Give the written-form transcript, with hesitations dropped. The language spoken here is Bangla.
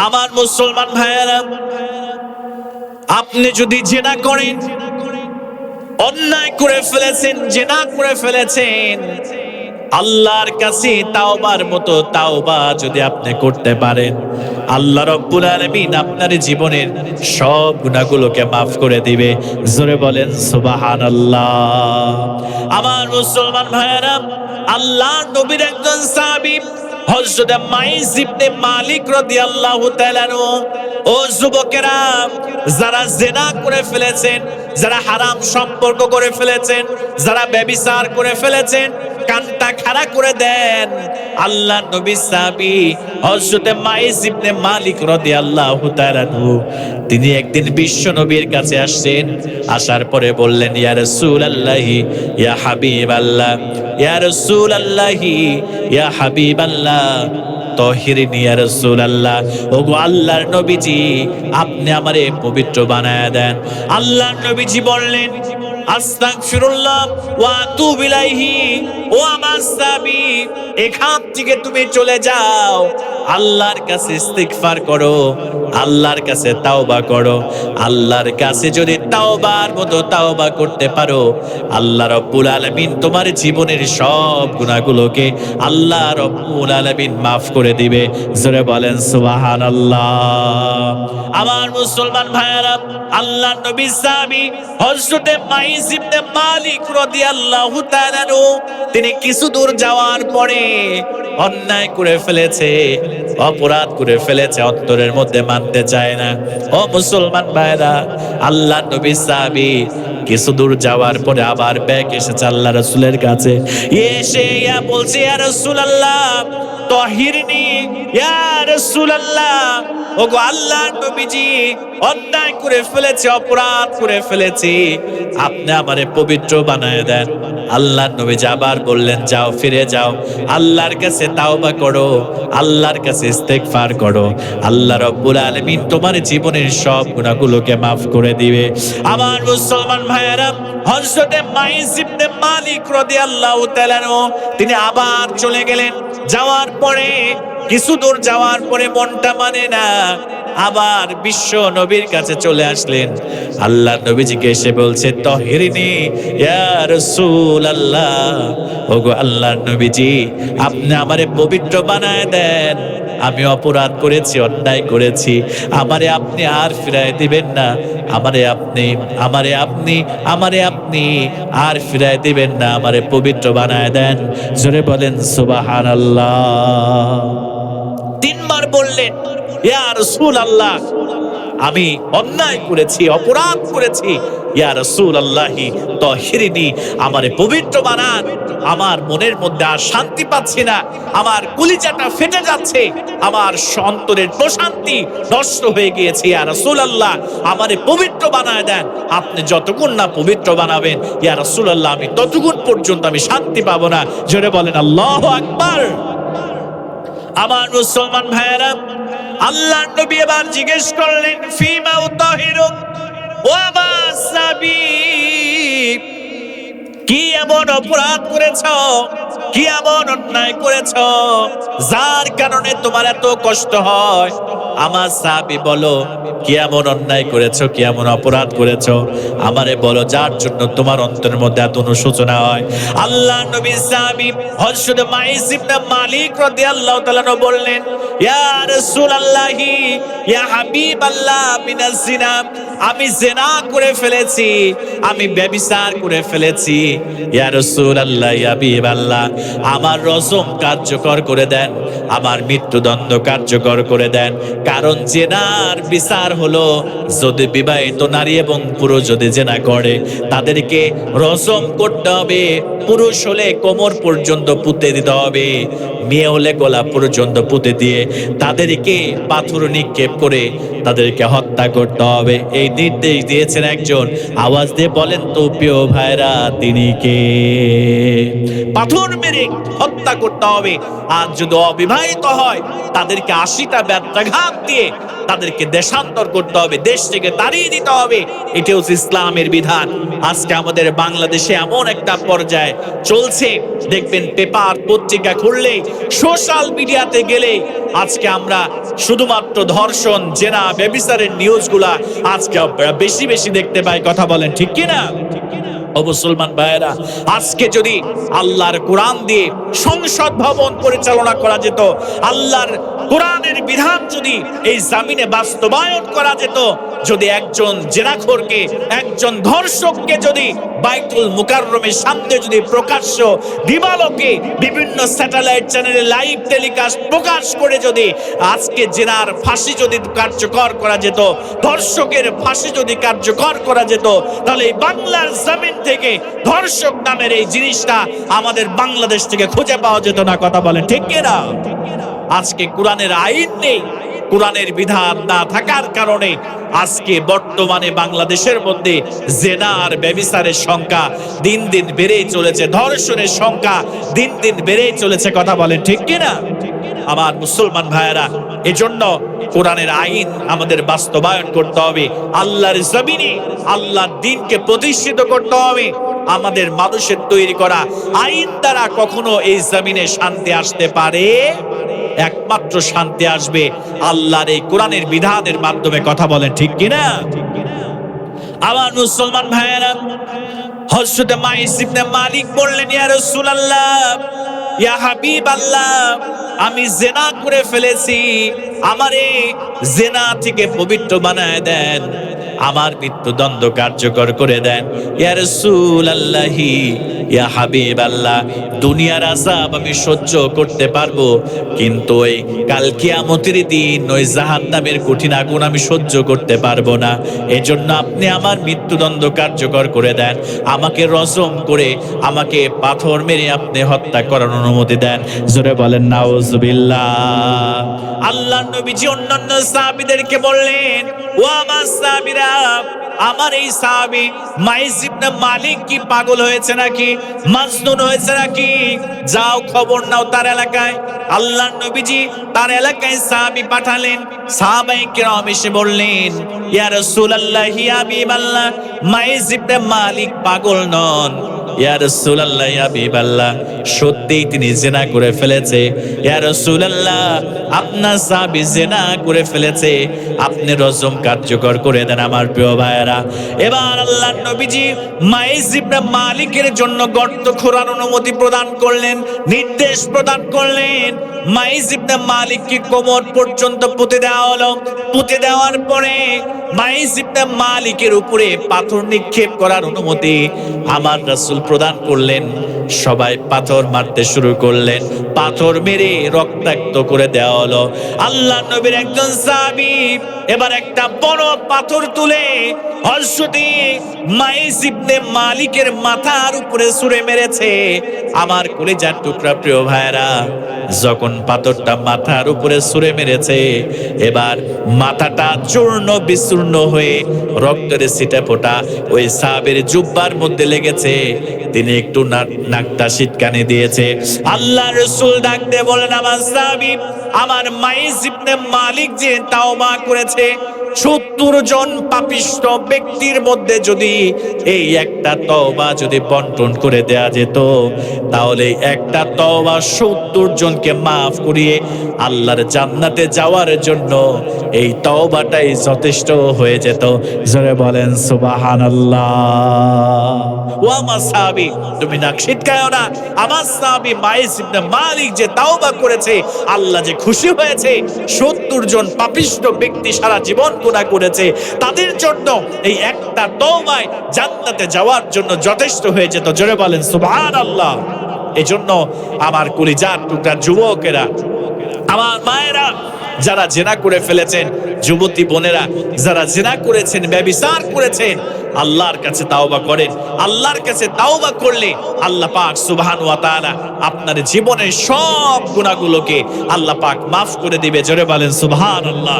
আমার মুসলমান ভাইয়েরা, আপনি যদি জিনা করেন, অন্যায় করে ফেলেছেন, জিনা করে ফেলেছেন, আল্লাহর কাছে তাওবার মতো তাওবা যদি আপনি করতে পারেন, আল্লাহ রাব্বুল আলামিন আপনার জীবনের সব গুনাহগুলোকে maaf করে দিবে। জোরে বলেন সুবহানাল্লাহ। আমার মুসলমান ভাইয়েরা, আল্লাহর নবীর একজন সাহাবী হযরত মাইস ইবনে মালিক রাদিয়াল্লাহু তাআলা আনহু, ও যুবকেরা, যারা জিনা করে ফেলেছেন, যারা হারাম সম্পর্ক করে ফেলেছেন, যারা ব্যভিচার করে ফেলেছেন, কানটা খাড়া করে দেন। আল্লাহ নবী সাহাবী হযরত মাইস ইবনে মালিক রাদিয়াল্লাহু তাআলা আনহু, তিনি একদিন বিশ্ব নবীর কাছে আসছেন। আসার পরে বললেন, ইয়া রাসূলুল্লাহি ইয়া হাবিবাল্লাহ, ইয়া রাসূলুল্লাহি ইয়া হাবিবাল্লাহ, তাহিরিনি ইয়া রাসূলুল্লাহ। ওগো আল্লাহর নবীজি, আপনি আমারে পবিত্র বানায়া দেন। আল্লাহর নবীজি বললেন, আস্তাগফিরুল্লাহ ওয়া আতুবু ইলাইহি। ও আমার সাহাবী, এখান থেকে তুমি চলে যাও, আল্লাহর কাছে ইস্তিগফার করো, আল্লাহর কাছে তাওবা করো। আল্লাহর কাছে যদি তাওবার মতো তাওবা করতে পারো, আল্লাহ রাব্বুল আলামিন তোমার জীবনের সব গুনাহগুলোকে আল্লাহ রাব্বুল আলামিন maaf করে দিবে। জোরে বলেন সুবহানাল্লাহ। আমার মুসলমান ভাইয়েরা, আল্লাহর নবী সাহাবী হযরত মাইস ইবনে মালিক রাদিয়াল্লাহু তাআলা আনহু, তিনি কিছু দূর যাওয়ার পরে অন্যায় করে ফেলেছে, অপরাধ করে ফেলেছে, অন্তরের মধ্যে মানতে চায় না। ও মুসলমান ভাইরা, আল্লাহর নবী সাহাবী কিছু দূর যাওয়ার পরে আবার ব্যাক এসেছে আল্লাহ রাসূলের কাছে। এসে ইয়া বলছে, ইয়া রাসূলুল্লাহ তাহিরনি, ইয়া রাসূলুল্লাহ, ওগো আল্লাহর নবীজি, অন্যায় করে ফেলেছি, অপরাধ করে ফেলেছি, আপনি আমারে পবিত্র বানায় দেন। আল্লাহর নবীজি আবার বললেন, যাও, ফিরে যাও, আল্লাহর কাছে তাওবা করো, আল্লাহর কাছে ইস্তেগফার করো, আল্লাহ রাব্বুল আলামিন তোমার জীবনের সব গুনাহগুলোকে maaf করে দিবে। আমার মুসলমান ভাইয়েরা, হযরত মাইস ইবনে মালিক রাদিয়াল্লাহু তাআলা আনহু, তিনি আবার চলে গেলেন। যাওয়ার পরে কিছু দূর যাওয়ার পরে মনটা মানে না, আবার বিশ্ব নবীর কাছে চলে আসলেন। আল্লাহ নবীজিকে এসে বলছে, তাহিরিনি ইয়া রাসূলুল্লাহ, ওগো আল্লাহর নবীজি, আপনি আমারে পবিত্র বানায় দেন, আমি অপরাধ করেছি, অন্যায় করেছি, আমারে আপনি আর ফিরায় দিবেন না, আমারে আপনি আর ফিরায় দিবেন না, আমারে পবিত্র বানায় দেন। জোরে বলেন সুবহানাল্লাহ। তিনবার বললেন, ইয়া রাসূলুল্লাহ, আমি অন্যায় করেছি, অপরাধ করেছি, ইয়া রাসূলুল্লাহি তাহিরিনি, আমারে পবিত্র বানান, আমার মনের মধ্যে আর শান্তি পাচ্ছি না, আমার কলিজাটা ফেটে যাচ্ছে, আমার অন্তরের প্রশান্তি নষ্ট হয়ে গিয়েছে, ইয়া রাসূলুল্লাহ, আমারে পবিত্র বানায় দেন। আপনি যতক্ষণ না পবিত্র বানাবেন, ইয়া রাসূলুল্লাহ, আমি ততক্ষণ পর্যন্ত আমি শান্তি পাবো না। জোরে বলেন আল্লাহু আকবার। আমার মুসলমান ভাইয়েরা, আল্লাহর নবী এবার জিজ্ঞেস করলেন, ফিমা উতাহিরুক, ও আমার সাহাবী, কি এমন অপরাধ করেছ, কি এমন অন্যায় করেছ, যার কারণে তোমার এত কষ্ট হয়? আমার সাহাবী বলো, কি এমন অন্যায় করেছো, কি এমন অপরাধ করেছো, আমারে বলো, যার জন্য তোমার অন্তরের মধ্যে এত অনুশোচনা হয়। আল্লাহ নবী সাহাবী হযরত মাইস ইবনে মালিক রাদিয়াল্লাহু তাআলা বললেন, ইয়া রাসূলুল্লাহি ইয়া হাবিবাল্লাহ, মিনাজ জিনা, আমি জিনা করে ফেলেছি, আমি ব্যভিচার করে ফেলেছি, ইয়া রাসূলুল্লাহ, ইয়া হাবিবাল্লাহ, আমার রজম কার্যকর করে দেন, আমার মৃত্যুদণ্ড কার্যকর করে দেন। কারণ জিনার বিচার হলো, যদি বিবাহিত নারী এবং পুরুষ যদি জিনা করে, তাদেরকে রজম করতে হবে, পুরুষ হলে কোমর পর্যন্ত পুঁতে দিতে হবে, মেয়ে হলে গলা পর্যন্ত পুঁতে দিয়ে তাদেরকে পাথর নিক্ষেপ করে তাদেরকে হত্যা করতে হবে। এই নির্দেশ দিয়েছেন একজন। আওয়াজ দিয়ে বলেন তো প্রিয় ভাইরা, তিনি কে? পাথর মেরে হত্যা করতে হবে। আর যদি অবিবাহিত হয়, তাদেরকে 80টা ব্যত্রাঘাত দিয়ে তাদেরকে দেশান্তর করতে হবে, দেশ থেকে তাড়িয়ে দিতে হবে। এটি হচ্ছে ইসলামের বিধান। আজকে আমাদের বাংলাদেশে এমন একটা পর্যায়ে চলছে, দেখবেন পেপার পত্রিকা খুললেই, সোশ্যাল মিডিয়াতে গেলেই আজকে আমরা শুধুমাত্র ধর্ষণ, জেনা, ব্যভিচারের নিউজগুলা আজকে বেশি বেশি দেখতে পাই। কথা বলেন ঠিক কিনা? ও মুসলমান ভাইয়েরা, আজকে যদি আল্লাহর কোরআন দিয়ে সংসদ ভবন পরিচালনা করা যেত, আল্লাহর কোরআনের বিধান যদি এই জমিনে বাস্তবায়ন করা যেত, যদি একজন জেনাখোরকে, একজন ধর্ষককে যদি বাইতুল মুকাররমের সামনে যদি প্রকাশ্য দিবালোকে বিভিন্ন স্যাটেলাইট চ্যানেলে লাইভ টেলিকাস্ট প্রকাশ করে যদি আজকে জেনার ফাঁসি যদি কার্যকর করা যেত, ধর্ষকের ফাঁসি যদি কার্যকর করা যেত, তাহলে এই বাংলার জমিন থেকে ধর্ষক নামের এই জিনিসটা আমাদের বাংলাদেশ থেকে খুঁজে পাওয়া যেত না। কথা বলেন ঠিক কিনা? আজকে কোরআনের আইন নেই, কোরআনের বিধান না থাকার কারণে আজকে বর্তমানে বাংলাদেশের মধ্যে জেনা আর ব্যভিচারের সংখ্যা দিন দিন বেড়েই চলেছে, ধর্ষণের সংখ্যা দিন দিন বেড়েই চলেছে। কথা বলেন ঠিক কিনা? আমার মুসলমান ভাইয়েরা, এজন্য কোরআনের আইন আমাদের বাস্তবায়ন করতে হবে। আল্লাহর জমিনে আল্লাহর দ্বীনকে প্রতিষ্ঠিত করতে হবে। আমাদের মানুষের তৈরি করা আইন দ্বারা কখনো এই জমিনে শান্তি আসতে পারে? একমাত্র শান্তি আসবে আল্লাহর এই কোরআনের বিধানের মাধ্যমে। কথা বলেন ঠিক কিনা? আমার মুসলমান ভাইয়েরা, হযরত মাইস ইবনে মালিক বললেন, ইয়া রাসূলুল্লাহ, ইয়া হাবিবাল্লাহ, আমি জেনা করে ফেলেছি, আমারে জেনা থেকে পবিত্র বানায় দেন, আমার মৃত্যুদণ্ড কার্যকর করে দেন। ইয়া রাসূলুল্লাহি, ইয়া হাবিবাল্লাহ, দুনিয়ার আযাব আমি সহ্য করতে পারবো, কিন্তু ওই কাল কিয়ামতের দিন ওই জাহান্নামের কঠিন আগুন আমি সহ্য করতে পারবো না। এজন্য আপনি আমার মৃত্যুদণ্ড কার্যকর করে দেন, আমাকে রজম করে, আমাকে পাথর মেরে আপনি হত্যা করার অনুমতি দেন। জোরে বলেন নাউজুবিল্লাহ। আল্লাহর নবীজি অন্যান্য সাহাবীদেরকে বললেন, ও আমার সাহাবীরা, আমার এই সাহাবী মাইস ইবনে মালিক কি পাগল হয়েছে নাকি, মাজনুন হয়েছে নাকি? যাও খবর নাও তার এলাকায়। আল্লাহর নবীজি তার এলাকায় সাহাবী পাঠালেন। সাহাবায়ে কেরাম এসে বললেন, ইয়া রাসূলুল্লাহ, ইয়া হাবিবাল্লাহ, মাইস ইবনে মালিক পাগল নন। ইয়া রাসূলুল্লাহ, ইয়া হাবিবাল্লাহ, সত্যিই তিনি জিনা করে ফেলেছে। ইয়া রাসূলুল্লাহ, আপনার সাহাবী জিনা করে ফেলেছে, আপনি রজম কার্যকর করে দেন। আমার প্রিয় ভাইয়েরা, এবার আল্লাহর নবীজি মাইস ইবনে মালিকের জন্য গর্ত খোঁড়ার অনুমতি প্রদান করলেন, নির্দেশ প্রদান করলেন। মাইস ইবনে মালিককে কোমর পর্যন্ত পুঁতে দেওয়া হলো। পুঁতে দেওয়ার পরে মাইস ইবনে মালিকের উপরে পাথর নিক্ষেপ করার অনুমতি আমার রাসূল প্রদান করলেন। সবাই পাথর মারতে শুরু করলেন, পাথর মেরে রক্তাক্ত করে দেওয়া হলো। আল্লাহ নবীর একজন সাহাবী এবার একটা বড় পাথর তুলে হযরত মাইস ইবনে মালিকের মাথার উপরে ছুঁড়ে মেরেছে। আমার কলিজার টুকরা প্রিয় ভাইরা, যখন পাথরটা মাথার উপরে ছুঁড়ে মেরেছে, এবার মাথাটা চূর্ণ বিচূর্ণ হয়ে রক্তের ছিটা ফোঁটা ওই সাহাবীর জুব্বার মধ্যে লেগেছে। তিনি একটু নাকটা সিটকানি দিয়েছে। আল্লাহ রাসূল ডাক দিয়ে বলেন, আমার সাহাবী, আমার মাইস ইবনে মালিক যে তাওবা করেছে, 70 জন পাপিষ্ঠ ব্যক্তির মধ্যে যদি এই একটা তওবা যদি বন্টন করে দেয়া যেত, তাহলে একটা তওবা 70 জনকে মাফ করিয়ে আল্লাহর জান্নাতে যাওয়ার জন্য এই তওবাটাই যথেষ্ট হয়ে যেত। জোরে বলেন সুবহানাল্লাহ। ও আমার সাহাবী, তুমি নাক সিটকায়ো না। আমার সাহাবী মাইস ইবনে মালিক যে তাওবা করেছে, আল্লাহ যে খুশি হয়েছে। 70 জন পাপিষ্ঠ ব্যক্তি সারা জীবন গুনাহ করেছে, তাদের জন্য এই একটা তওবায় জান্নাতে যাওয়ার জন্য যথেষ্ট হয়ে যেত। জোরে বলেন সুবহানাল্লাহ। এজন্য আমার কলিজার টুকরা যুবকেরা, আমার মায়েরা, যারা জিনা করে ফেলেছেন, যুবতী বোনেরা যারা জিনা করেছেন, ব্যভিচার করেছেন, আল্লাহর কাছে তাওবা করেন। আল্লাহর কাছে তাওবা করলে আল্লাহ পাক সুবহানাহু ওয়া তাআলা আপনার জীবনের সব গুনাহগুলোকে আল্লাহ পাক মাফ করে দিবে। জোরে বলেন সুবহানাল্লাহ।